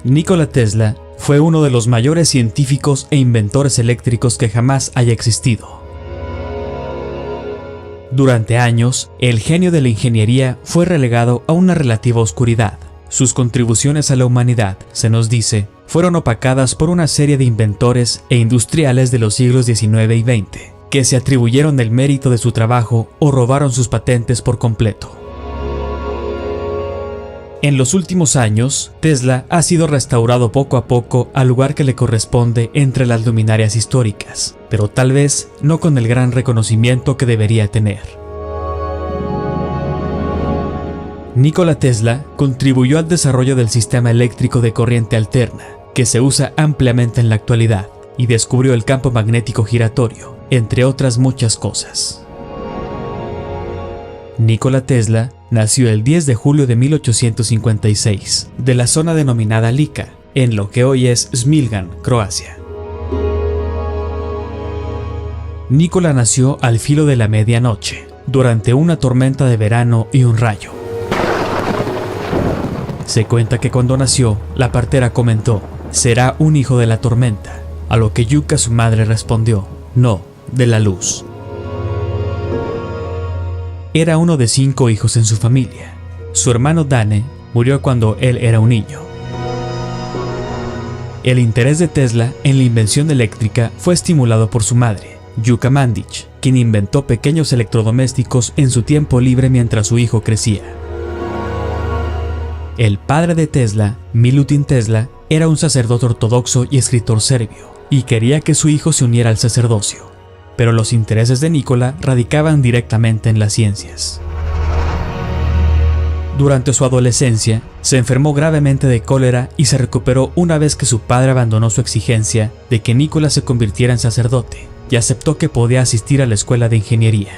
Nikola Tesla fue uno de los mayores científicos e inventores eléctricos que jamás haya existido. Durante años, el genio de la ingeniería fue relegado a una relativa oscuridad. Sus contribuciones a la humanidad, se nos dice, fueron opacadas por una serie de inventores e industriales de los siglos XIX y XX, que se atribuyeron el mérito de su trabajo o robaron sus patentes por completo. En los últimos años, Tesla ha sido restaurado poco a poco al lugar que le corresponde entre las luminarias históricas, pero tal vez no con el gran reconocimiento que debería tener. Nikola Tesla contribuyó al desarrollo del sistema eléctrico de corriente alterna, que se usa ampliamente en la actualidad, y descubrió el campo magnético giratorio, entre otras muchas cosas. Nikola Tesla nació el 10 de julio de 1856, de la zona denominada Lika, en lo que hoy es Smiljan, Croacia. Nikola nació al filo de la medianoche, durante una tormenta de verano y un rayo. Se cuenta que cuando nació, la partera comentó: «Será un hijo de la tormenta», a lo que Yuka, su madre, respondió: «No, de la luz». Era uno de 5 hijos en su familia. Su hermano Dane murió cuando él era un niño. El interés de Tesla en la invención eléctrica fue estimulado por su madre, Yuka Mandić, quien inventó pequeños electrodomésticos en su tiempo libre mientras su hijo crecía. El padre de Tesla, Milutin Tesla, era un sacerdote ortodoxo y escritor serbio, y quería que su hijo se uniera al sacerdocio. Pero los intereses de Nikola radicaban directamente en las ciencias. Durante su adolescencia, se enfermó gravemente de cólera y se recuperó una vez que su padre abandonó su exigencia de que Nikola se convirtiera en sacerdote y aceptó que podía asistir a la escuela de ingeniería.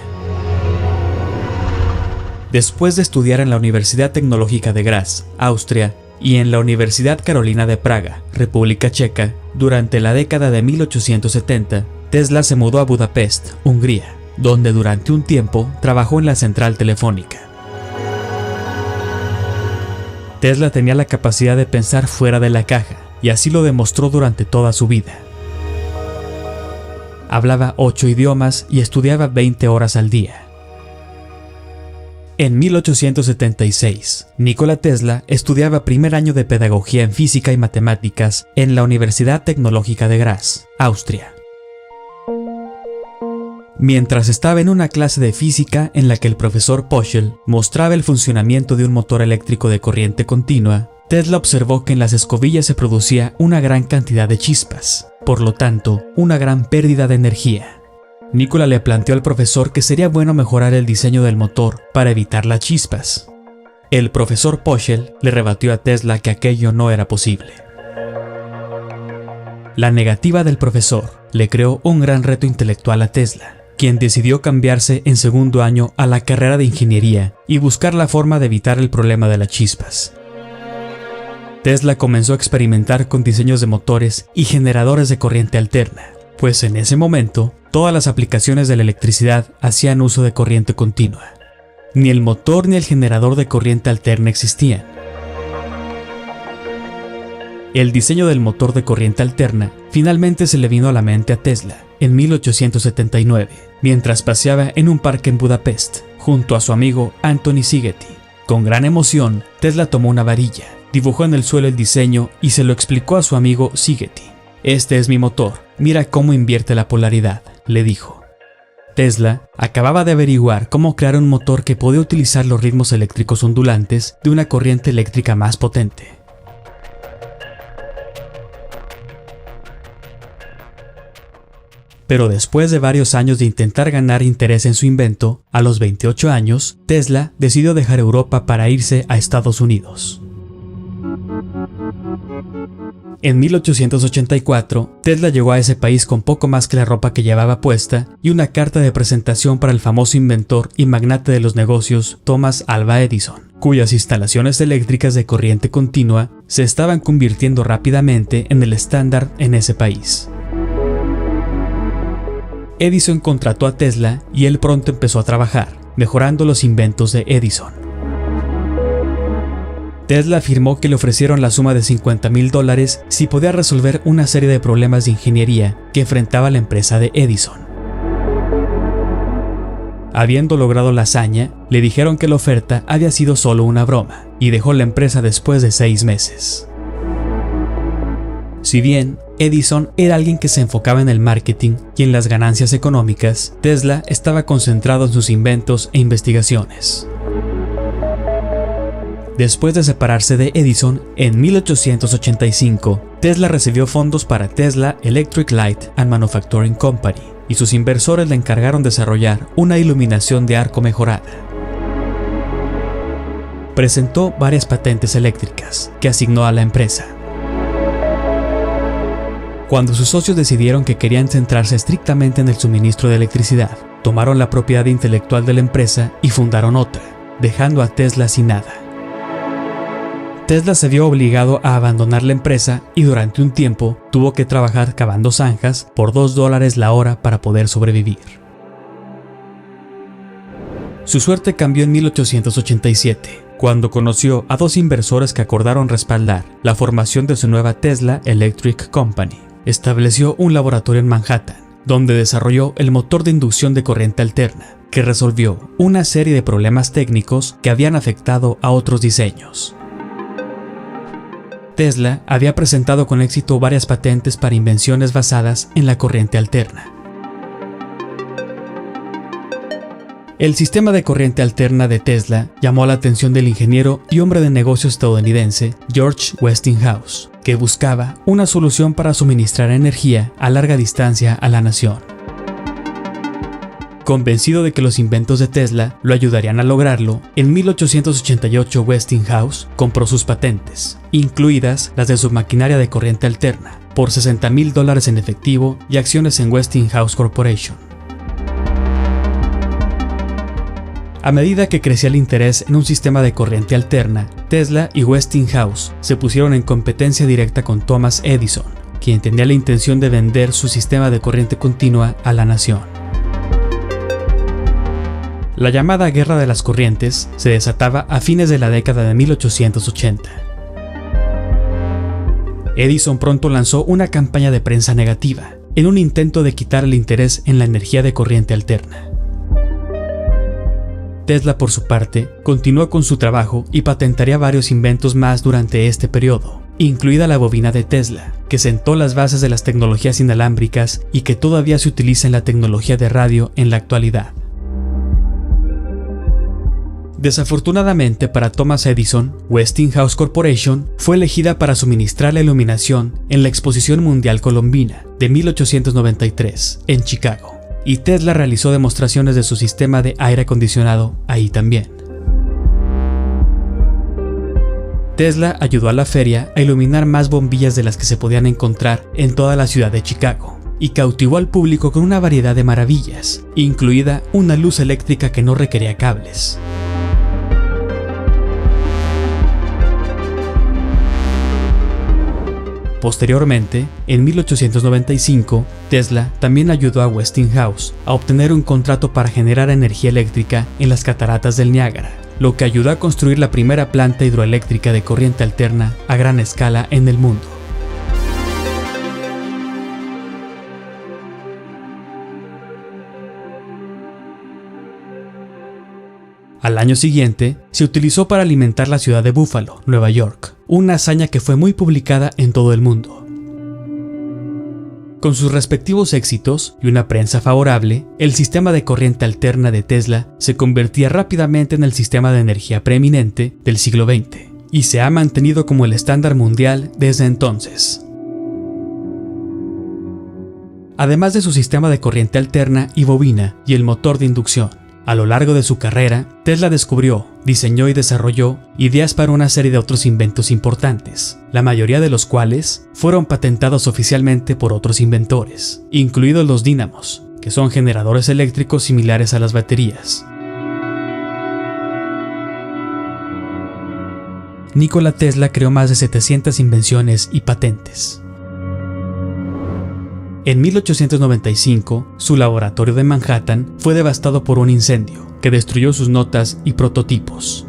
Después de estudiar en la Universidad Tecnológica de Graz, Austria, y en la Universidad Carolina de Praga, República Checa, durante la década de 1870, Tesla se mudó a Budapest, Hungría, donde durante un tiempo trabajó en la central telefónica. Tesla tenía la capacidad de pensar fuera de la caja, y así lo demostró durante toda su vida. Hablaba 8 idiomas y estudiaba 20 horas al día. En 1876, Nikola Tesla estudiaba primer año de pedagogía en física y matemáticas en la Universidad Tecnológica de Graz, Austria. Mientras estaba en una clase de física en la que el profesor Poschel mostraba el funcionamiento de un motor eléctrico de corriente continua, Tesla observó que en las escobillas se producía una gran cantidad de chispas, por lo tanto, una gran pérdida de energía. Nikola le planteó al profesor que sería bueno mejorar el diseño del motor para evitar las chispas. El profesor Poschel le rebatió a Tesla que aquello no era posible. La negativa del profesor le creó un gran reto intelectual a Tesla, quien decidió cambiarse en segundo año a la carrera de ingeniería y buscar la forma de evitar el problema de las chispas. Tesla comenzó a experimentar con diseños de motores y generadores de corriente alterna, pues en ese momento todas las aplicaciones de la electricidad hacían uso de corriente continua. Ni el motor ni el generador de corriente alterna existían. El diseño del motor de corriente alterna finalmente se le vino a la mente a Tesla en 1879, mientras paseaba en un parque en Budapest, junto a su amigo Anthony Szigeti. Con gran emoción, Tesla tomó una varilla, dibujó en el suelo el diseño y se lo explicó a su amigo Szigeti. «Este es mi motor, mira cómo invierte la polaridad», le dijo. Tesla acababa de averiguar cómo crear un motor que podía utilizar los ritmos eléctricos ondulantes de una corriente eléctrica más potente. Pero después de varios años de intentar ganar interés en su invento, a los 28 años, Tesla decidió dejar Europa para irse a Estados Unidos. En 1884, Tesla llegó a ese país con poco más que la ropa que llevaba puesta y una carta de presentación para el famoso inventor y magnate de los negocios Thomas Alva Edison, cuyas instalaciones eléctricas de corriente continua se estaban convirtiendo rápidamente en el estándar en ese país. Edison contrató a Tesla y él pronto empezó a trabajar, mejorando los inventos de Edison. Tesla afirmó que le ofrecieron la suma de $50,000 si podía resolver una serie de problemas de ingeniería que enfrentaba la empresa de Edison. Habiendo logrado la hazaña, le dijeron que la oferta había sido solo una broma y dejó la empresa después de 6 meses. Si bien Edison era alguien que se enfocaba en el marketing y en las ganancias económicas, Tesla estaba concentrado en sus inventos e investigaciones. Después de separarse de Edison, en 1885, Tesla recibió fondos para Tesla Electric Light and Manufacturing Company, y sus inversores le encargaron desarrollar una iluminación de arco mejorada. Presentó varias patentes eléctricas que asignó a la empresa. Cuando sus socios decidieron que querían centrarse estrictamente en el suministro de electricidad, tomaron la propiedad intelectual de la empresa y fundaron otra, dejando a Tesla sin nada. Tesla se vio obligado a abandonar la empresa y durante un tiempo tuvo que trabajar cavando zanjas por $2 la hora para poder sobrevivir. Su suerte cambió en 1887, cuando conoció a 2 inversores que acordaron respaldar la formación de su nueva Tesla Electric Company. Estableció un laboratorio en Manhattan, donde desarrolló el motor de inducción de corriente alterna, que resolvió una serie de problemas técnicos que habían afectado a otros diseños. Tesla había presentado con éxito varias patentes para invenciones basadas en la corriente alterna. El sistema de corriente alterna de Tesla llamó la atención del ingeniero y hombre de negocios estadounidense George Westinghouse, que buscaba una solución para suministrar energía a larga distancia a la nación. Convencido de que los inventos de Tesla lo ayudarían a lograrlo, en 1888 Westinghouse compró sus patentes, incluidas las de su maquinaria de corriente alterna, por $60,000 en efectivo y acciones en Westinghouse Corporation. A medida que crecía el interés en un sistema de corriente alterna, Tesla y Westinghouse se pusieron en competencia directa con Thomas Edison, quien tenía la intención de vender su sistema de corriente continua a la nación. La llamada Guerra de las Corrientes se desataba a fines de la década de 1880. Edison pronto lanzó una campaña de prensa negativa, en un intento de quitar el interés en la energía de corriente alterna. Tesla, por su parte, continuó con su trabajo y patentaría varios inventos más durante este periodo, incluida la bobina de Tesla, que sentó las bases de las tecnologías inalámbricas y que todavía se utiliza en la tecnología de radio en la actualidad. Desafortunadamente para Thomas Edison, Westinghouse Corporation fue elegida para suministrar la iluminación en la Exposición Mundial Colombina de 1893 en Chicago, y Tesla realizó demostraciones de su sistema de aire acondicionado ahí también. Tesla ayudó a la feria a iluminar más bombillas de las que se podían encontrar en toda la ciudad de Chicago, y cautivó al público con una variedad de maravillas, incluida una luz eléctrica que no requería cables. Posteriormente, en 1895, Tesla también ayudó a Westinghouse a obtener un contrato para generar energía eléctrica en las cataratas del Niágara, lo que ayudó a construir la primera planta hidroeléctrica de corriente alterna a gran escala en el mundo. Al año siguiente, se utilizó para alimentar la ciudad de Buffalo, Nueva York, una hazaña que fue muy publicada en todo el mundo. Con sus respectivos éxitos y una prensa favorable, el sistema de corriente alterna de Tesla se convertía rápidamente en el sistema de energía preeminente del siglo XX, y se ha mantenido como el estándar mundial desde entonces. Además de su sistema de corriente alterna y bobina y el motor de inducción, a lo largo de su carrera, Tesla descubrió, diseñó y desarrolló ideas para una serie de otros inventos importantes, la mayoría de los cuales fueron patentados oficialmente por otros inventores, incluidos los dínamos, que son generadores eléctricos similares a las baterías. Nikola Tesla creó más de 700 invenciones y patentes. En 1895, su laboratorio de Manhattan fue devastado por un incendio que destruyó sus notas y prototipos.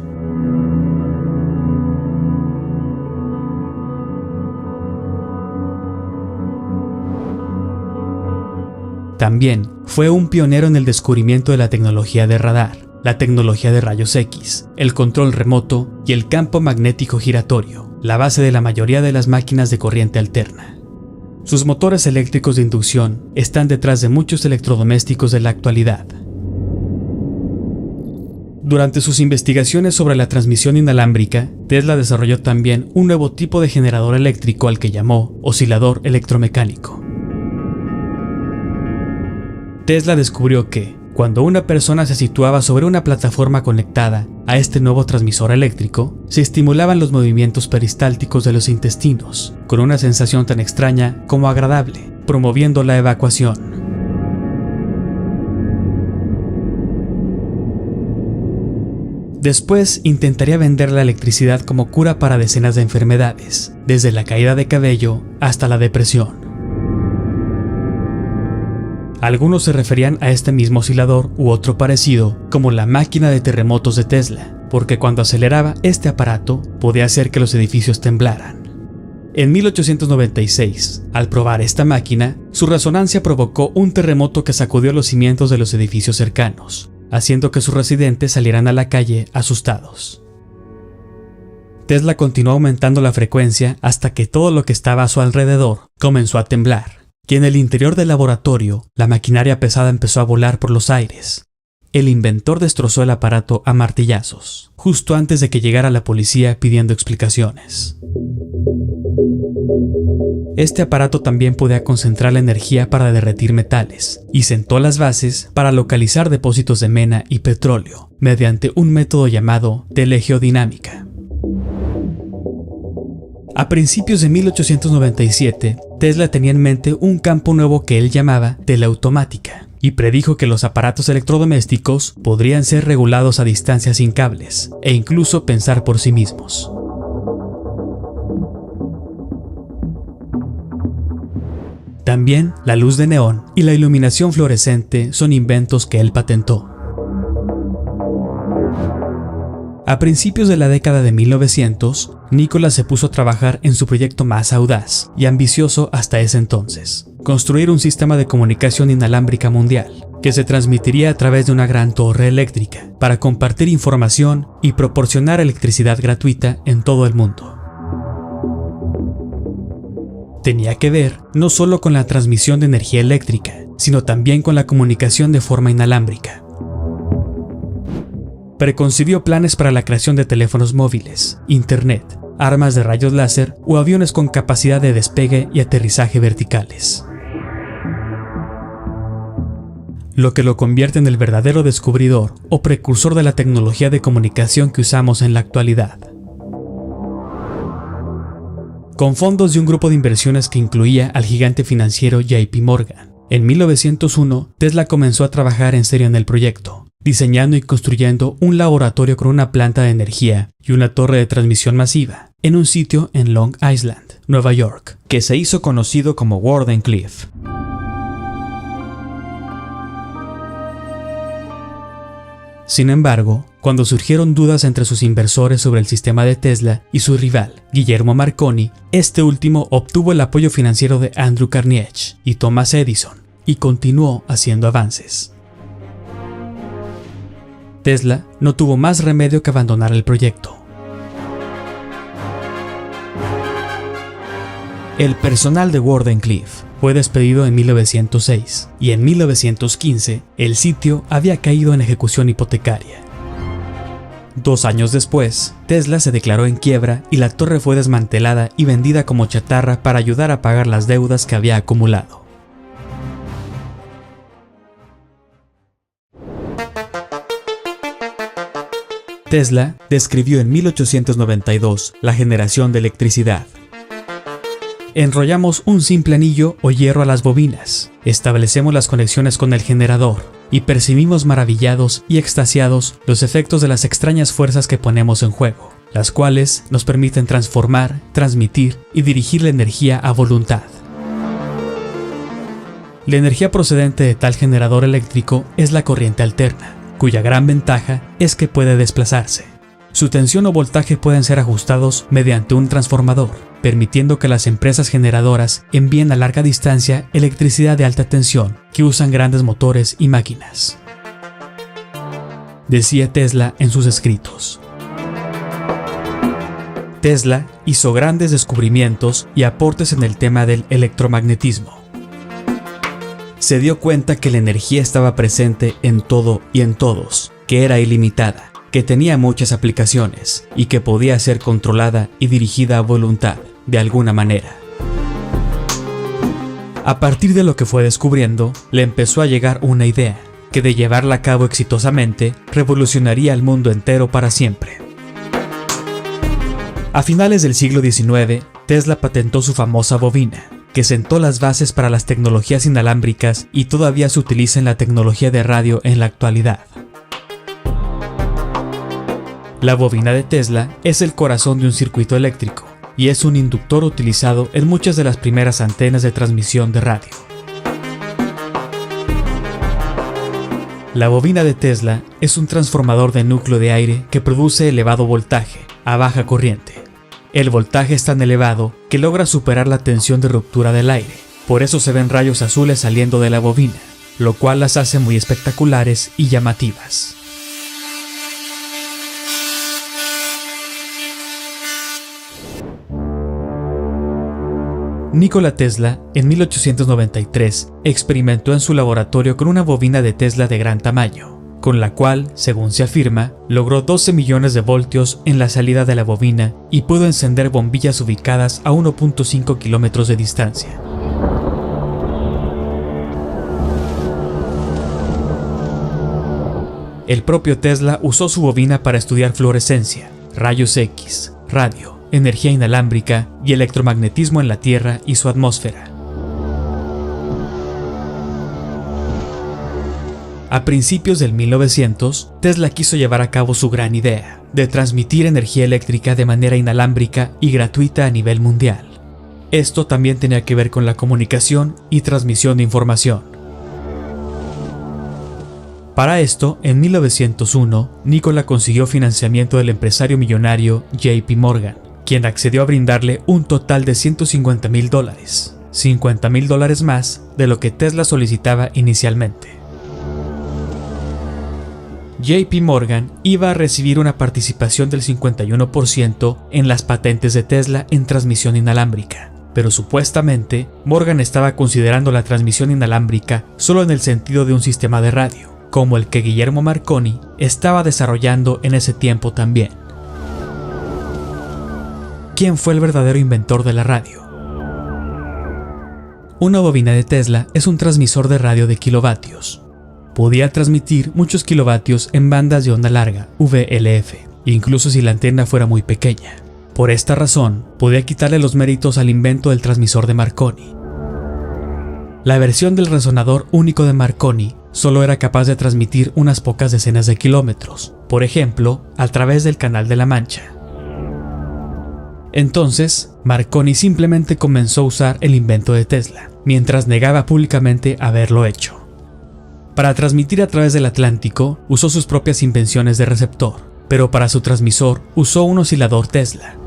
También fue un pionero en el descubrimiento de la tecnología de radar, la tecnología de rayos X, el control remoto y el campo magnético giratorio, la base de la mayoría de las máquinas de corriente alterna. Sus motores eléctricos de inducción están detrás de muchos electrodomésticos de la actualidad. Durante sus investigaciones sobre la transmisión inalámbrica, Tesla desarrolló también un nuevo tipo de generador eléctrico al que llamó oscilador electromecánico. Tesla descubrió que, cuando una persona se situaba sobre una plataforma conectada a este nuevo transmisor eléctrico, se estimulaban los movimientos peristálticos de los intestinos, con una sensación tan extraña como agradable, promoviendo la evacuación. Después intentaría vender la electricidad como cura para decenas de enfermedades, desde la caída de cabello hasta la depresión. Algunos se referían a este mismo oscilador u otro parecido como la máquina de terremotos de Tesla, porque cuando aceleraba este aparato podía hacer que los edificios temblaran. En 1896, al probar esta máquina, su resonancia provocó un terremoto que sacudió los cimientos de los edificios cercanos, haciendo que sus residentes salieran a la calle asustados. Tesla continuó aumentando la frecuencia hasta que todo lo que estaba a su alrededor comenzó a temblar. Y en el interior del laboratorio, la maquinaria pesada empezó a volar por los aires. El inventor destrozó el aparato a martillazos, justo antes de que llegara la policía pidiendo explicaciones. Este aparato también podía concentrar la energía para derretir metales, y sentó las bases para localizar depósitos de mena y petróleo, mediante un método llamado telegeodinámica. A principios de 1897, Tesla tenía en mente un campo nuevo que él llamaba teleautomática, y predijo que los aparatos electrodomésticos podrían ser regulados a distancia sin cables, e incluso pensar por sí mismos. También la luz de neón y la iluminación fluorescente son inventos que él patentó. A principios de la década de 1900, Nikola se puso a trabajar en su proyecto más audaz y ambicioso hasta ese entonces: construir un sistema de comunicación inalámbrica mundial, que se transmitiría a través de una gran torre eléctrica, para compartir información y proporcionar electricidad gratuita en todo el mundo. Tenía que ver no solo con la transmisión de energía eléctrica, sino también con la comunicación de forma inalámbrica. Preconcibió planes para la creación de teléfonos móviles, internet, armas de rayos láser o aviones con capacidad de despegue y aterrizaje verticales. Lo que lo convierte en el verdadero descubridor o precursor de la tecnología de comunicación que usamos en la actualidad. Con fondos de un grupo de inversiones que incluía al gigante financiero JP Morgan, en 1901 Tesla comenzó a trabajar en serio en el proyecto, diseñando y construyendo un laboratorio con una planta de energía y una torre de transmisión masiva, en un sitio en Long Island, Nueva York, que se hizo conocido como Wardenclyffe. Sin embargo, cuando surgieron dudas entre sus inversores sobre el sistema de Tesla y su rival, Guillermo Marconi, este último obtuvo el apoyo financiero de Andrew Carnegie y Thomas Edison, y continuó haciendo avances. Tesla no tuvo más remedio que abandonar el proyecto. El personal de Wardenclyffe fue despedido en 1906 y en 1915 el sitio había caído en ejecución hipotecaria. 2 años después, Tesla se declaró en quiebra y la torre fue desmantelada y vendida como chatarra para ayudar a pagar las deudas que había acumulado. Tesla describió en 1892 la generación de electricidad. Enrollamos un simple anillo o hierro a las bobinas, establecemos las conexiones con el generador y percibimos maravillados y extasiados los efectos de las extrañas fuerzas que ponemos en juego, las cuales nos permiten transformar, transmitir y dirigir la energía a voluntad. La energía procedente de tal generador eléctrico es la corriente alterna, cuya gran ventaja es que puede desplazarse. Su tensión o voltaje pueden ser ajustados mediante un transformador, permitiendo que las empresas generadoras envíen a larga distancia electricidad de alta tensión que usan grandes motores y máquinas. Decía Tesla en sus escritos. Tesla hizo grandes descubrimientos y aportes en el tema del electromagnetismo. Se dio cuenta que la energía estaba presente en todo y en todos, que era ilimitada, que tenía muchas aplicaciones y que podía ser controlada y dirigida a voluntad, de alguna manera. A partir de lo que fue descubriendo, le empezó a llegar una idea, que de llevarla a cabo exitosamente, revolucionaría el mundo entero para siempre. A finales del siglo XIX, Tesla patentó su famosa bobina, que sentó las bases para las tecnologías inalámbricas y todavía se utiliza en la tecnología de radio en la actualidad. La bobina de Tesla es el corazón de un circuito eléctrico y es un inductor utilizado en muchas de las primeras antenas de transmisión de radio. La bobina de Tesla es un transformador de núcleo de aire que produce elevado voltaje a baja corriente. El voltaje es tan elevado que logra superar la tensión de ruptura del aire, por eso se ven rayos azules saliendo de la bobina, lo cual las hace muy espectaculares y llamativas. Nikola Tesla, en 1893, experimentó en su laboratorio con una bobina de Tesla de gran tamaño, con la cual, según se afirma, logró 12 millones de voltios en la salida de la bobina y pudo encender bombillas ubicadas a 1.5 kilómetros de distancia. El propio Tesla usó su bobina para estudiar fluorescencia, rayos X, radio, energía inalámbrica y electromagnetismo en la Tierra y su atmósfera. A principios del 1900, Tesla quiso llevar a cabo su gran idea, de transmitir energía eléctrica de manera inalámbrica y gratuita a nivel mundial. Esto también tenía que ver con la comunicación y transmisión de información. Para esto, en 1901, Nikola consiguió financiamiento del empresario millonario JP Morgan, quien accedió a brindarle un total de $150,000, $50,000 más de lo que Tesla solicitaba inicialmente. JP Morgan iba a recibir una participación del 51% en las patentes de Tesla en transmisión inalámbrica, pero supuestamente Morgan estaba considerando la transmisión inalámbrica solo en el sentido de un sistema de radio, como el que Guillermo Marconi estaba desarrollando en ese tiempo también. ¿Quién fue el verdadero inventor de la radio? Una bobina de Tesla es un transmisor de radio de kilovatios. Podía transmitir muchos kilovatios en bandas de onda larga, VLF, incluso si la antena fuera muy pequeña. Por esta razón, podía quitarle los méritos al invento del transmisor de Marconi. La versión del resonador único de Marconi solo era capaz de transmitir unas pocas decenas de kilómetros, por ejemplo, a través del Canal de la Mancha. Entonces, Marconi simplemente comenzó a usar el invento de Tesla, mientras negaba públicamente haberlo hecho. Para transmitir a través del Atlántico, usó sus propias invenciones de receptor, pero para su transmisor usó un oscilador Tesla.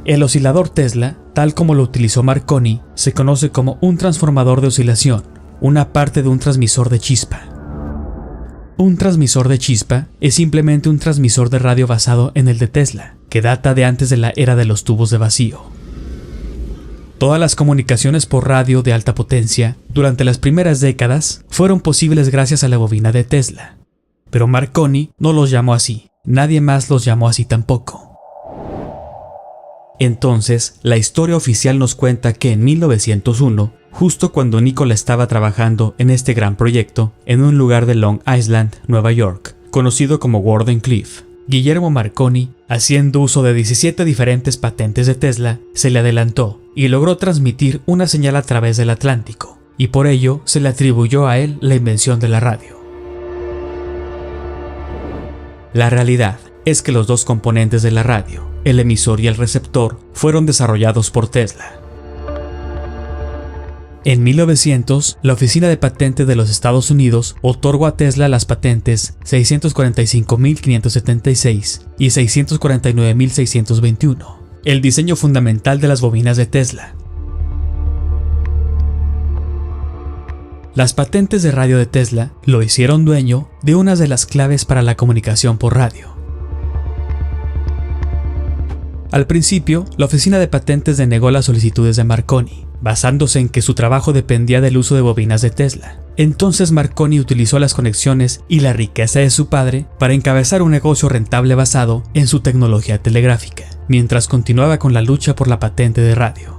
El oscilador Tesla, tal como lo utilizó Marconi, se conoce como un transformador de oscilación, una parte de un transmisor de chispa. Un transmisor de chispa es simplemente un transmisor de radio basado en el de Tesla, que data de antes de la era de los tubos de vacío. Todas las comunicaciones por radio de alta potencia durante las primeras décadas fueron posibles gracias a la bobina de Tesla. Pero Marconi no los llamó así, nadie más los llamó así tampoco. Entonces, la historia oficial nos cuenta que en 1901, justo cuando Nikola estaba trabajando en este gran proyecto, en un lugar de Long Island, Nueva York, conocido como Wardenclyffe, Guillermo Marconi, haciendo uso de 17 diferentes patentes de Tesla, se le adelantó y logró transmitir una señal a través del Atlántico, y por ello se le atribuyó a él la invención de la radio. La realidad es que los dos componentes de la radio, el emisor y el receptor, fueron desarrollados por Tesla. En 1900, la Oficina de Patentes de los Estados Unidos otorgó a Tesla las patentes 645.576 y 649.621, el diseño fundamental de las bobinas de Tesla. Las patentes de radio de Tesla lo hicieron dueño de una de las claves para la comunicación por radio. Al principio, la oficina de patentes denegó las solicitudes de Marconi, basándose en que su trabajo dependía del uso de bobinas de Tesla. Entonces Marconi utilizó las conexiones y la riqueza de su padre para encabezar un negocio rentable basado en su tecnología telegráfica, mientras continuaba con la lucha por la patente de radio.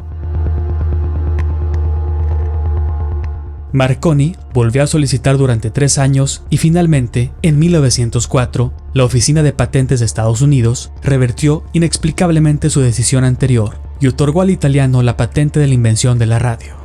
Marconi volvió a solicitar durante 3 años y finalmente, en 1904, la Oficina de Patentes de Estados Unidos revertió inexplicablemente su decisión anterior y otorgó al italiano la patente de la invención de la radio.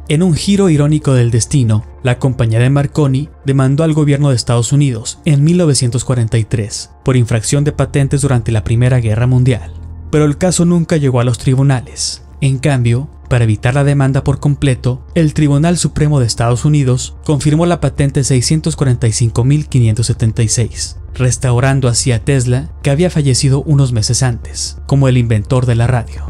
En un giro irónico del destino, la compañía de Marconi demandó al gobierno de Estados Unidos en 1943 por infracción de patentes durante la Primera Guerra Mundial. Pero el caso nunca llegó a los tribunales. En cambio, para evitar la demanda por completo, el Tribunal Supremo de Estados Unidos confirmó la patente 645.576, restaurando así a Tesla, que había fallecido unos meses antes, como el inventor de la radio.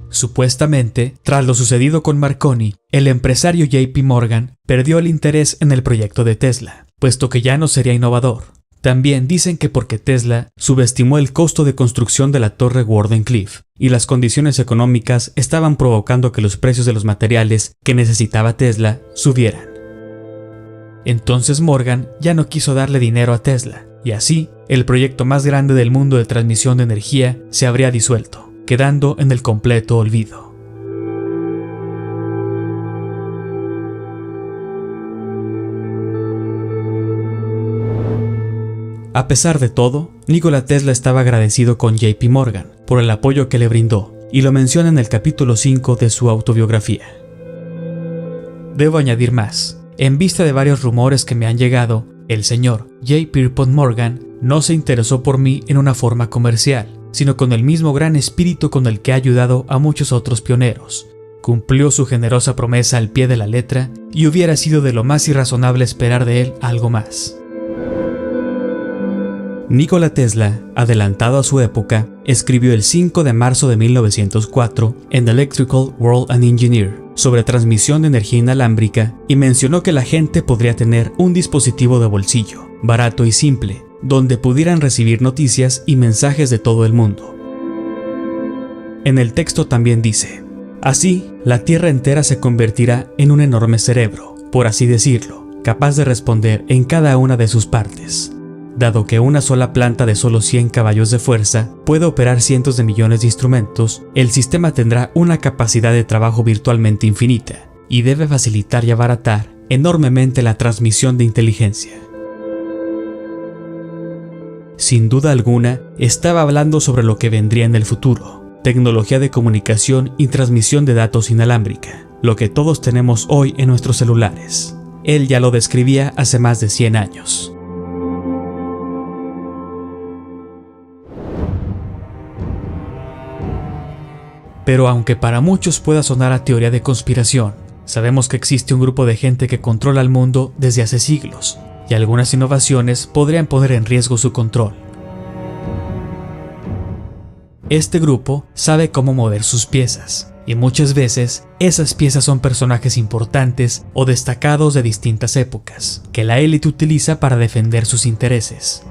Supuestamente, tras lo sucedido con Marconi, el empresario JP Morgan perdió el interés en el proyecto de Tesla, puesto que ya no sería innovador. También dicen que porque Tesla subestimó el costo de construcción de la torre Wardenclyffe y las condiciones económicas estaban provocando que los precios de los materiales que necesitaba Tesla subieran. Entonces Morgan ya no quiso darle dinero a Tesla, y así el proyecto más grande del mundo de transmisión de energía se habría disuelto, quedando en el completo olvido. A pesar de todo, Nikola Tesla estaba agradecido con JP Morgan por el apoyo que le brindó, y lo menciona en el capítulo 5 de su autobiografía. Debo añadir más. En vista de varios rumores que me han llegado, el señor J. Pierpont Morgan no se interesó por mí en una forma comercial, sino con el mismo gran espíritu con el que ha ayudado a muchos otros pioneros. Cumplió su generosa promesa al pie de la letra y hubiera sido de lo más irrazonable esperar de él algo más. Nikola Tesla, adelantado a su época, escribió el 5 de marzo de 1904 en Electrical World and Engineer sobre transmisión de energía inalámbrica y mencionó que la gente podría tener un dispositivo de bolsillo, barato y simple, donde pudieran recibir noticias y mensajes de todo el mundo. En el texto también dice: así, la Tierra entera se convertirá en un enorme cerebro, por así decirlo, capaz de responder en cada una de sus partes. Dado que una sola planta de solo 100 caballos de fuerza puede operar cientos de millones de instrumentos, el sistema tendrá una capacidad de trabajo virtualmente infinita y debe facilitar y abaratar enormemente la transmisión de inteligencia. Sin duda alguna, estaba hablando sobre lo que vendría en el futuro: tecnología de comunicación y transmisión de datos inalámbrica, lo que todos tenemos hoy en nuestros celulares. Él ya lo describía hace más de 100 años. Pero aunque para muchos pueda sonar a teoría de conspiración, sabemos que existe un grupo de gente que controla el mundo desde hace siglos, y algunas innovaciones podrían poner en riesgo su control. Este grupo sabe cómo mover sus piezas, y muchas veces esas piezas son personajes importantes o destacados de distintas épocas, que la élite utiliza para defender sus intereses.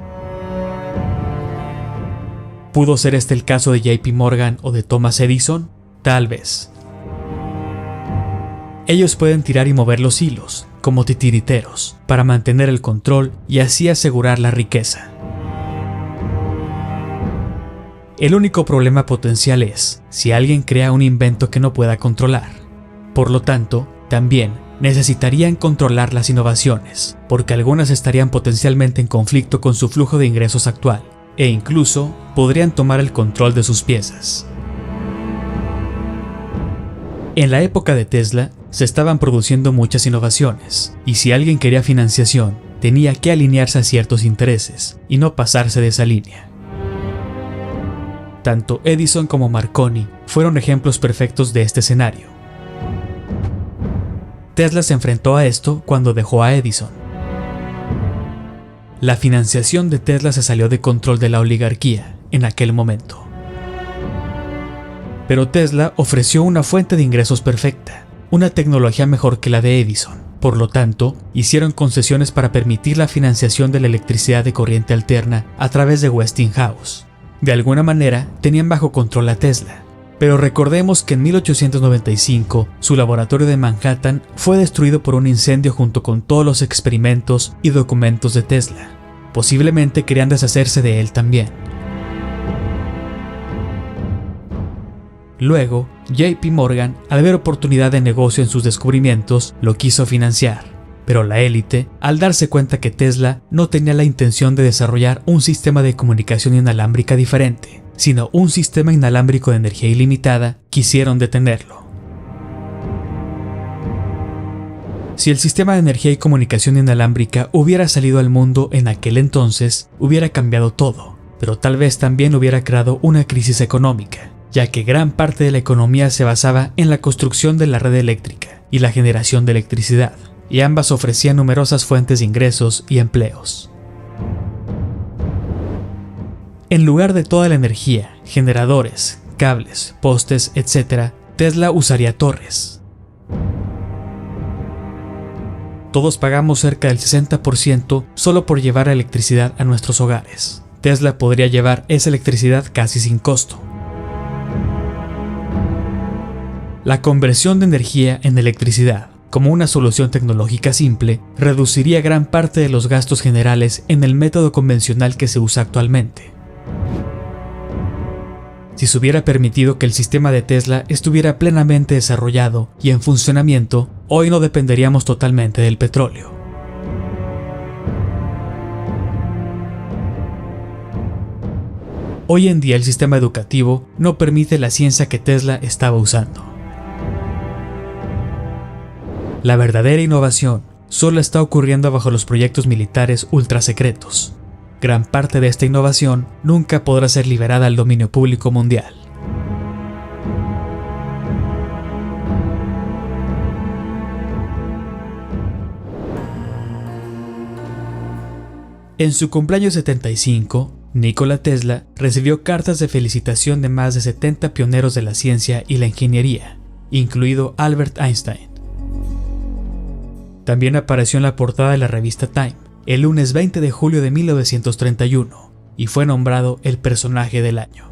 ¿Pudo ser este el caso de JP Morgan o de Thomas Edison? Tal vez. Ellos pueden tirar y mover los hilos, como titiriteros, para mantener el control y así asegurar la riqueza. El único problema potencial es si alguien crea un invento que no pueda controlar. Por lo tanto, también necesitarían controlar las innovaciones, porque algunas estarían potencialmente en conflicto con su flujo de ingresos actual, e incluso podrían tomar el control de sus piezas. En la época de Tesla, se estaban produciendo muchas innovaciones, y si alguien quería financiación, tenía que alinearse a ciertos intereses, y no pasarse de esa línea. Tanto Edison como Marconi fueron ejemplos perfectos de este escenario. Tesla se enfrentó a esto cuando dejó a Edison. La financiación de Tesla se salió de control de la oligarquía en aquel momento. Pero Tesla ofreció una fuente de ingresos perfecta, una tecnología mejor que la de Edison. Por lo tanto, hicieron concesiones para permitir la financiación de la electricidad de corriente alterna a través de Westinghouse. De alguna manera, tenían bajo control a Tesla. Pero recordemos que en 1895, su laboratorio de Manhattan fue destruido por un incendio junto con todos los experimentos y documentos de Tesla. Posiblemente querían deshacerse de él también. Luego, JP Morgan, al ver oportunidad de negocio en sus descubrimientos, lo quiso financiar. Pero la élite, al darse cuenta que Tesla no tenía la intención de desarrollar un sistema de comunicación inalámbrica diferente, sino un sistema inalámbrico de energía ilimitada, quisieron detenerlo. Si el sistema de energía y comunicación inalámbrica hubiera salido al mundo en aquel entonces, hubiera cambiado todo, pero tal vez también hubiera creado una crisis económica, ya que gran parte de la economía se basaba en la construcción de la red eléctrica y la generación de electricidad, y ambas ofrecían numerosas fuentes de ingresos y empleos. En lugar de toda la energía, generadores, cables, postes, etc., Tesla usaría torres. Todos pagamos cerca del 60% solo por llevar electricidad a nuestros hogares. Tesla podría llevar esa electricidad casi sin costo. La conversión de energía en electricidad, como una solución tecnológica simple, reduciría gran parte de los gastos generales en el método convencional que se usa actualmente. Si se hubiera permitido que el sistema de Tesla estuviera plenamente desarrollado y en funcionamiento, hoy no dependeríamos totalmente del petróleo. Hoy en día el sistema educativo no permite la ciencia que Tesla estaba usando. La verdadera innovación solo está ocurriendo bajo los proyectos militares ultrasecretos. Gran parte de esta innovación nunca podrá ser liberada al dominio público mundial. En su cumpleaños 75, Nikola Tesla recibió cartas de felicitación de más de 70 pioneros de la ciencia y la ingeniería, incluido Albert Einstein. También apareció en la portada de la revista Time el lunes 20 de julio de 1931 y fue nombrado el personaje del año.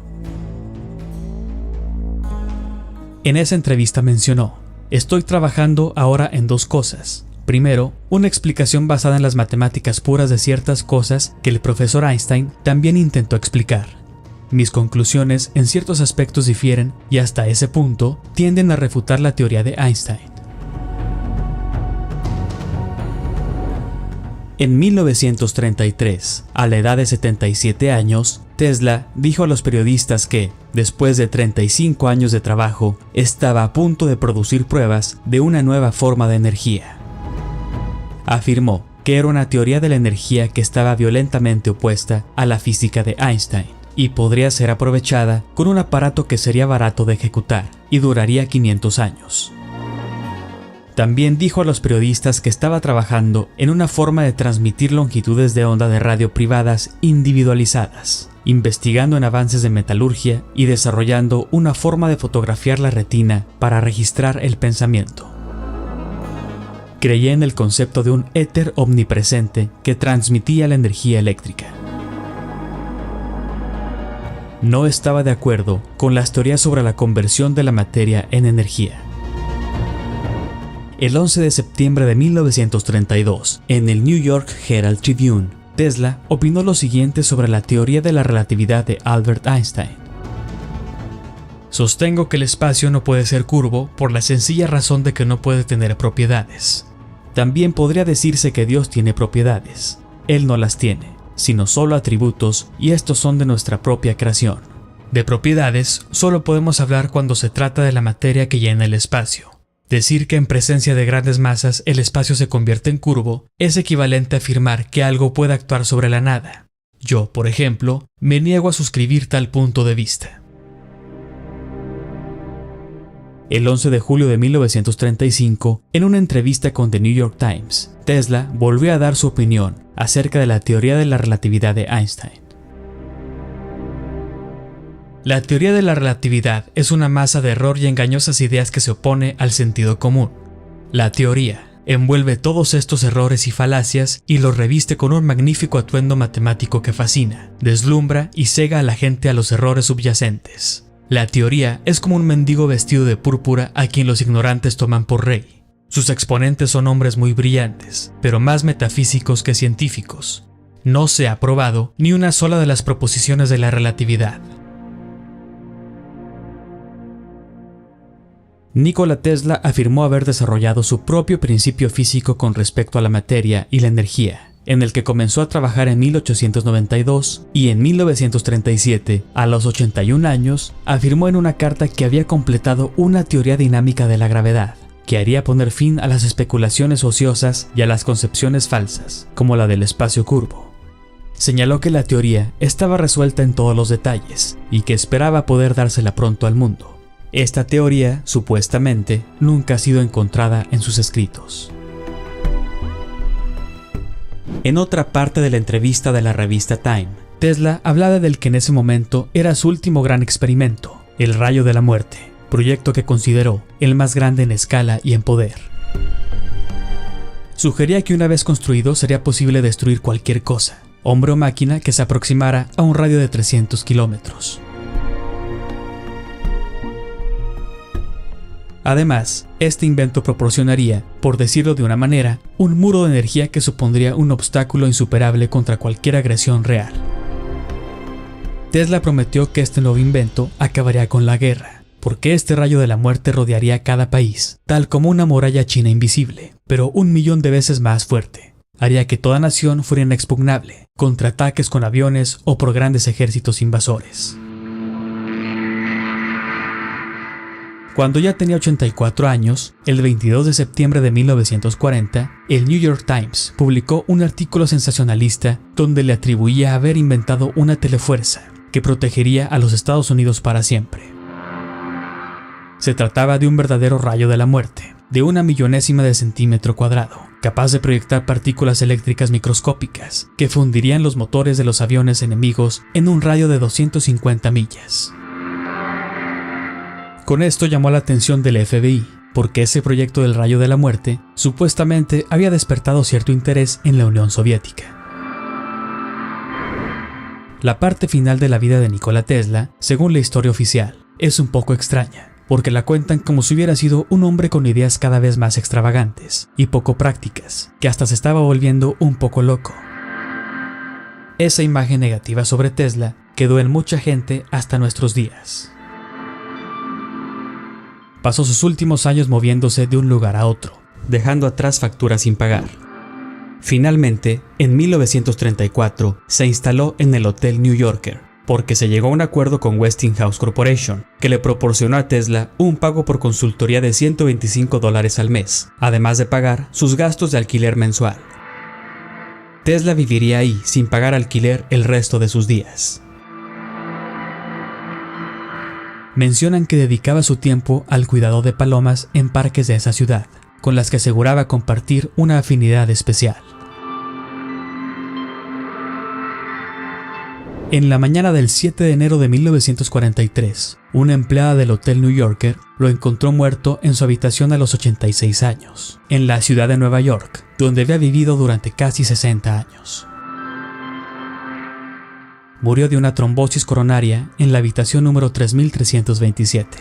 En esa entrevista mencionó: "Estoy trabajando ahora en dos cosas. Primero, una explicación basada en las matemáticas puras de ciertas cosas que el profesor Einstein también intentó explicar. Mis conclusiones en ciertos aspectos difieren y hasta ese punto tienden a refutar la teoría de Einstein". En 1933, a la edad de 77 años, Tesla dijo a los periodistas que, después de 35 años de trabajo, estaba a punto de producir pruebas de una nueva forma de energía. Afirmó que era una teoría de la energía que estaba violentamente opuesta a la física de Einstein y podría ser aprovechada con un aparato que sería barato de ejecutar y duraría 500 años. También dijo a los periodistas que estaba trabajando en una forma de transmitir longitudes de onda de radio privadas individualizadas, investigando en avances de metalurgia y desarrollando una forma de fotografiar la retina para registrar el pensamiento. Creía en el concepto de un éter omnipresente que transmitía la energía eléctrica. No estaba de acuerdo con las teorías sobre la conversión de la materia en energía. El 11 de septiembre de 1932, en el New York Herald Tribune, Tesla opinó lo siguiente sobre la teoría de la relatividad de Albert Einstein. "Sostengo que el espacio no puede ser curvo por la sencilla razón de que no puede tener propiedades. También podría decirse que Dios tiene propiedades. Él no las tiene, sino solo atributos, y estos son de nuestra propia creación. De propiedades solo podemos hablar cuando se trata de la materia que llena el espacio. Decir que en presencia de grandes masas el espacio se convierte en curvo es equivalente a afirmar que algo puede actuar sobre la nada. Yo, por ejemplo, me niego a suscribir tal punto de vista". El 11 de julio de 1935, en una entrevista con The New York Times, Tesla volvió a dar su opinión acerca de la teoría de la relatividad de Einstein. La teoría de la relatividad es una masa de error y engañosas ideas que se opone al sentido común. La teoría envuelve todos estos errores y falacias y los reviste con un magnífico atuendo matemático que fascina, deslumbra y cega a la gente a los errores subyacentes. La teoría es como un mendigo vestido de púrpura a quien los ignorantes toman por rey. Sus exponentes son hombres muy brillantes, pero más metafísicos que científicos. No se ha probado ni una sola de las proposiciones de la relatividad. Nikola Tesla afirmó haber desarrollado su propio principio físico con respecto a la materia y la energía, en el que comenzó a trabajar en 1892 y en 1937, a los 81 años, afirmó en una carta que había completado una teoría dinámica de la gravedad, que haría poner fin a las especulaciones ociosas y a las concepciones falsas, como la del espacio curvo. Señaló que la teoría estaba resuelta en todos los detalles y que esperaba poder dársela pronto al mundo. Esta teoría, supuestamente, nunca ha sido encontrada en sus escritos. En otra parte de la entrevista de la revista Time, Tesla hablaba del que en ese momento era su último gran experimento, el rayo de la muerte, proyecto que consideró el más grande en escala y en poder. Sugería que una vez construido sería posible destruir cualquier cosa, hombre o máquina que se aproximara a un radio de 300 kilómetros. Además, este invento proporcionaría, por decirlo de una manera, un muro de energía que supondría un obstáculo insuperable contra cualquier agresión real. Tesla prometió que este nuevo invento acabaría con la guerra, porque este rayo de la muerte rodearía cada país, tal como una muralla china invisible, pero 1.000.000 de veces más fuerte. Haría que toda nación fuera inexpugnable, contra ataques con aviones o por grandes ejércitos invasores. Cuando ya tenía 84 años, el 22 de septiembre de 1940, el New York Times publicó un artículo sensacionalista donde le atribuía haber inventado una telefuerza que protegería a los Estados Unidos para siempre. Se trataba de un verdadero rayo de la muerte, de 1/1000ª de centímetro cuadrado, capaz de proyectar partículas eléctricas microscópicas que fundirían los motores de los aviones enemigos en un radio de 250 millas. Con esto llamó la atención del FBI, porque ese proyecto del rayo de la muerte supuestamente había despertado cierto interés en la Unión Soviética. La parte final de la vida de Nikola Tesla, según la historia oficial, es un poco extraña, porque la cuentan como si hubiera sido un hombre con ideas cada vez más extravagantes y poco prácticas, que hasta se estaba volviendo un poco loco. Esa imagen negativa sobre Tesla quedó en mucha gente hasta nuestros días. Pasó sus últimos años moviéndose de un lugar a otro, dejando atrás facturas sin pagar. Finalmente, en 1934, se instaló en el Hotel New Yorker, porque se llegó a un acuerdo con Westinghouse Corporation, que le proporcionó a Tesla un pago por consultoría de $125 al mes, además de pagar sus gastos de alquiler mensual. Tesla viviría ahí sin pagar alquiler el resto de sus días. Mencionan que dedicaba su tiempo al cuidado de palomas en parques de esa ciudad, con las que aseguraba compartir una afinidad especial. En la mañana del 7 de enero de 1943, una empleada del Hotel New Yorker lo encontró muerto en su habitación a los 86 años, en la ciudad de Nueva York, donde había vivido durante casi 60 años. Murió de una trombosis coronaria en la habitación número 3327.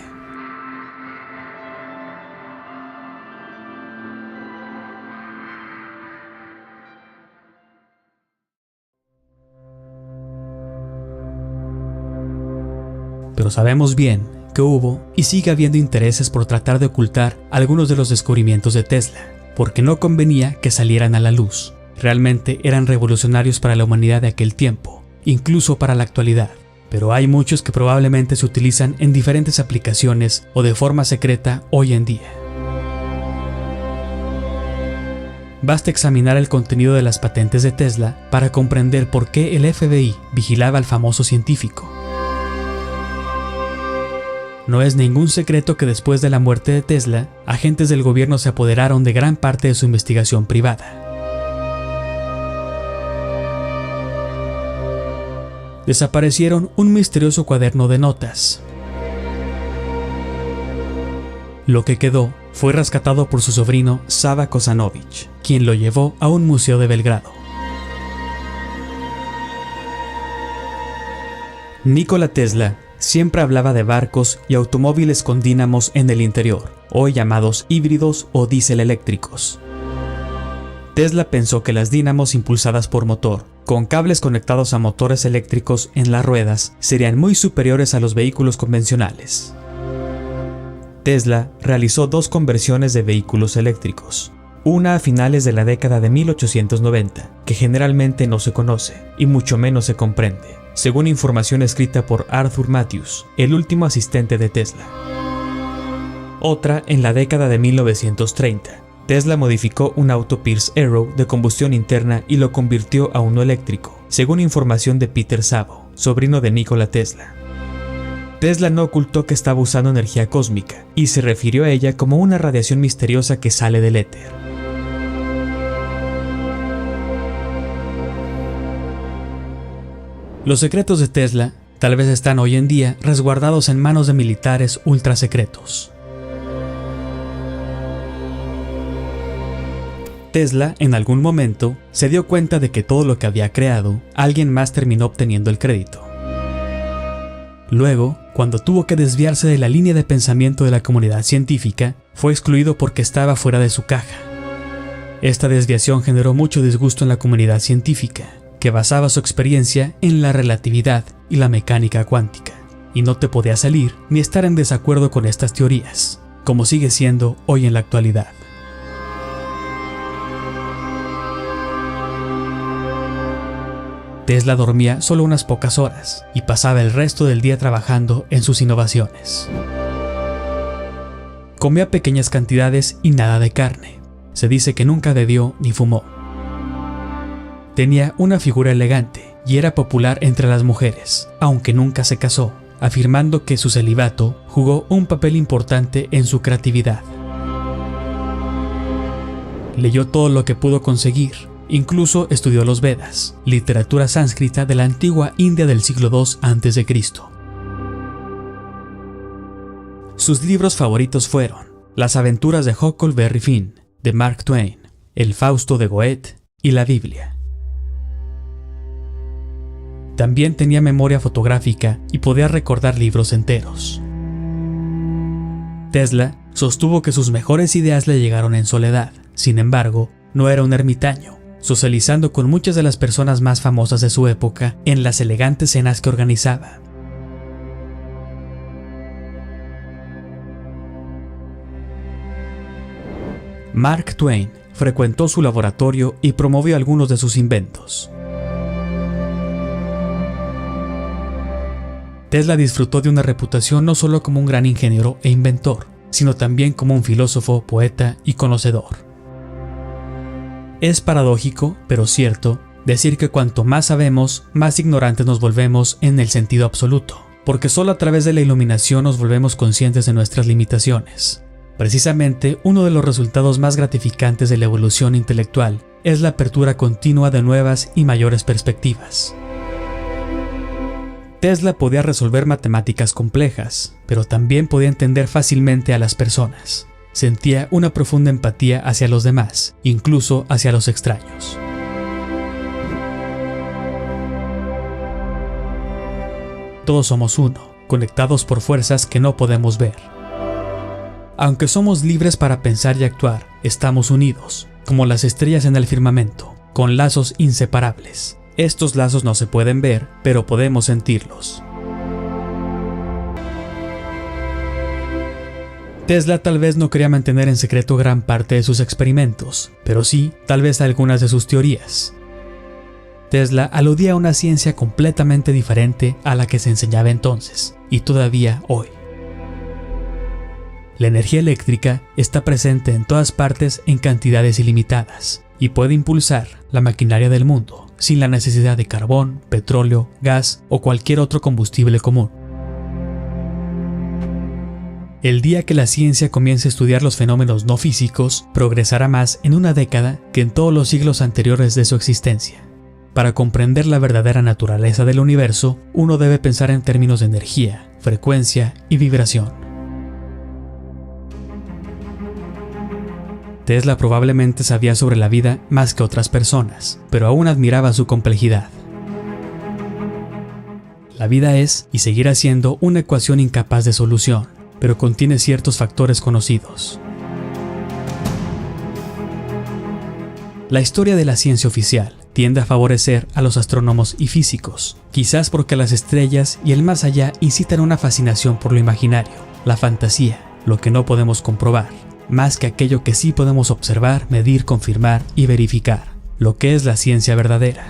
Pero sabemos bien que hubo y sigue habiendo intereses por tratar de ocultar algunos de los descubrimientos de Tesla, porque no convenía que salieran a la luz. Realmente eran revolucionarios para la humanidad de aquel tiempo, incluso para la actualidad, pero hay muchos que probablemente se utilizan en diferentes aplicaciones o de forma secreta hoy en día. Basta examinar el contenido de las patentes de Tesla para comprender por qué el FBI vigilaba al famoso científico. No es ningún secreto que después de la muerte de Tesla, agentes del gobierno se apoderaron de gran parte de su investigación privada. Desaparecieron un misterioso cuaderno de notas. Lo que quedó fue rescatado por su sobrino Sava Kosanovich, quien lo llevó a un museo de Belgrado. Nikola Tesla siempre hablaba de barcos y automóviles con dínamos en el interior, hoy llamados híbridos o diésel eléctricos. Tesla pensó que las dínamos impulsadas por motor, con cables conectados a motores eléctricos en las ruedas, serían muy superiores a los vehículos convencionales. Tesla realizó 2 conversiones de vehículos eléctricos, una a finales de la década de 1890, que generalmente no se conoce y mucho menos se comprende, según información escrita por Arthur Matthews, el último asistente de Tesla. Otra en la década de 1930. Tesla modificó un auto Pierce Arrow de combustión interna y lo convirtió a uno eléctrico, según información de Peter Szabo, sobrino de Nikola Tesla. Tesla no ocultó que estaba usando energía cósmica y se refirió a ella como una radiación misteriosa que sale del éter. Los secretos de Tesla tal vez están hoy en día resguardados en manos de militares ultra secretos. Tesla, en algún momento, se dio cuenta de que todo lo que había creado, alguien más terminó obteniendo el crédito. Luego, cuando tuvo que desviarse de la línea de pensamiento de la comunidad científica, fue excluido porque estaba fuera de su caja. Esta desviación generó mucho disgusto en la comunidad científica, que basaba su experiencia en la relatividad y la mecánica cuántica, y no te podía salir ni estar en desacuerdo con estas teorías, como sigue siendo hoy en la actualidad. Tesla dormía solo unas pocas horas y pasaba el resto del día trabajando en sus innovaciones. Comía pequeñas cantidades y nada de carne. Se dice que nunca bebió ni fumó. Tenía una figura elegante y era popular entre las mujeres, aunque nunca se casó, afirmando que su celibato jugó un papel importante en su creatividad. Leyó todo lo que pudo conseguir. Incluso estudió los Vedas, literatura sánscrita de la antigua India del siglo II a.C. Sus libros favoritos fueron Las aventuras de Huckleberry Finn, de Mark Twain, El Fausto de Goethe y la Biblia. También tenía memoria fotográfica y podía recordar libros enteros. Tesla sostuvo que sus mejores ideas le llegaron en soledad. Sin embargo, no era un ermitaño, socializando con muchas de las personas más famosas de su época en las elegantes cenas que organizaba. Mark Twain frecuentó su laboratorio y promovió algunos de sus inventos. Tesla disfrutó de una reputación no solo como un gran ingeniero e inventor, sino también como un filósofo, poeta y conocedor. Es paradójico, pero cierto, decir que cuanto más sabemos, más ignorantes nos volvemos en el sentido absoluto, porque solo a través de la iluminación nos volvemos conscientes de nuestras limitaciones. Precisamente, uno de los resultados más gratificantes de la evolución intelectual es la apertura continua de nuevas y mayores perspectivas. Tesla podía resolver matemáticas complejas, pero también podía entender fácilmente a las personas. Sentía una profunda empatía hacia los demás, incluso hacia los extraños. Todos somos uno, conectados por fuerzas que no podemos ver. Aunque somos libres para pensar y actuar, estamos unidos, como las estrellas en el firmamento, con lazos inseparables. Estos lazos no se pueden ver, pero podemos sentirlos. Tesla tal vez no quería mantener en secreto gran parte de sus experimentos, pero sí, tal vez algunas de sus teorías. Tesla aludía a una ciencia completamente diferente a la que se enseñaba entonces, y todavía hoy. La energía eléctrica está presente en todas partes en cantidades ilimitadas, y puede impulsar la maquinaria del mundo, sin la necesidad de carbón, petróleo, gas o cualquier otro combustible común. El día que la ciencia comience a estudiar los fenómenos no físicos, progresará más en una década que en todos los siglos anteriores de su existencia. Para comprender la verdadera naturaleza del universo, uno debe pensar en términos de energía, frecuencia y vibración. Tesla probablemente sabía sobre la vida más que otras personas, pero aún admiraba su complejidad. La vida es, y seguirá siendo, una ecuación incapaz de solución, pero contiene ciertos factores conocidos. La historia de la ciencia oficial tiende a favorecer a los astrónomos y físicos, quizás porque las estrellas y el más allá incitan una fascinación por lo imaginario, la fantasía, lo que no podemos comprobar, más que aquello que sí podemos observar, medir, confirmar y verificar, lo que es la ciencia verdadera.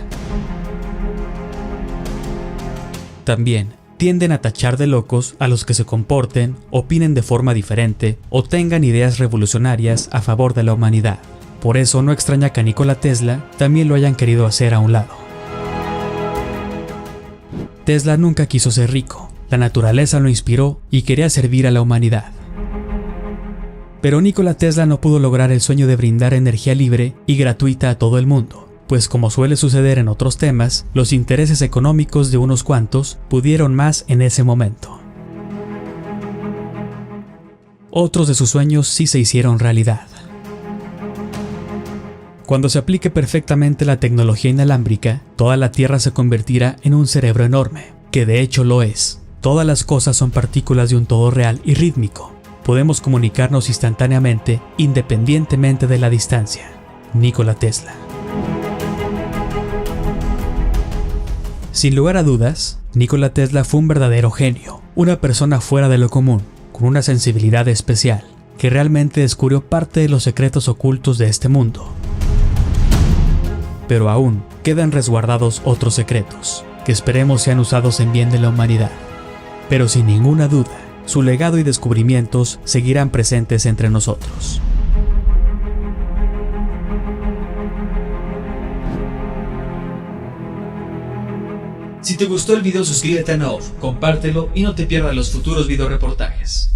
También tienden a tachar de locos a los que se comporten, opinen de forma diferente o tengan ideas revolucionarias a favor de la humanidad. Por eso no extraña que a Nikola Tesla también lo hayan querido hacer a un lado. Tesla nunca quiso ser rico, la naturaleza lo inspiró y quería servir a la humanidad. Pero Nikola Tesla no pudo lograr el sueño de brindar energía libre y gratuita a todo el mundo, pues como suele suceder en otros temas, los intereses económicos de unos cuantos pudieron más en ese momento. Otros de sus sueños sí se hicieron realidad. Cuando se aplique perfectamente la tecnología inalámbrica, toda la Tierra se convertirá en un cerebro enorme, que de hecho lo es. Todas las cosas son partículas de un todo real y rítmico. Podemos comunicarnos instantáneamente, independientemente de la distancia. Nikola Tesla. Sin lugar a dudas, Nikola Tesla fue un verdadero genio, una persona fuera de lo común, con una sensibilidad especial, que realmente descubrió parte de los secretos ocultos de este mundo. Pero aún quedan resguardados otros secretos, que esperemos sean usados en bien de la humanidad. Pero sin ninguna duda, su legado y descubrimientos seguirán presentes entre nosotros. Si te gustó el video, suscríbete a Nov, compártelo y no te pierdas los futuros videoreportajes.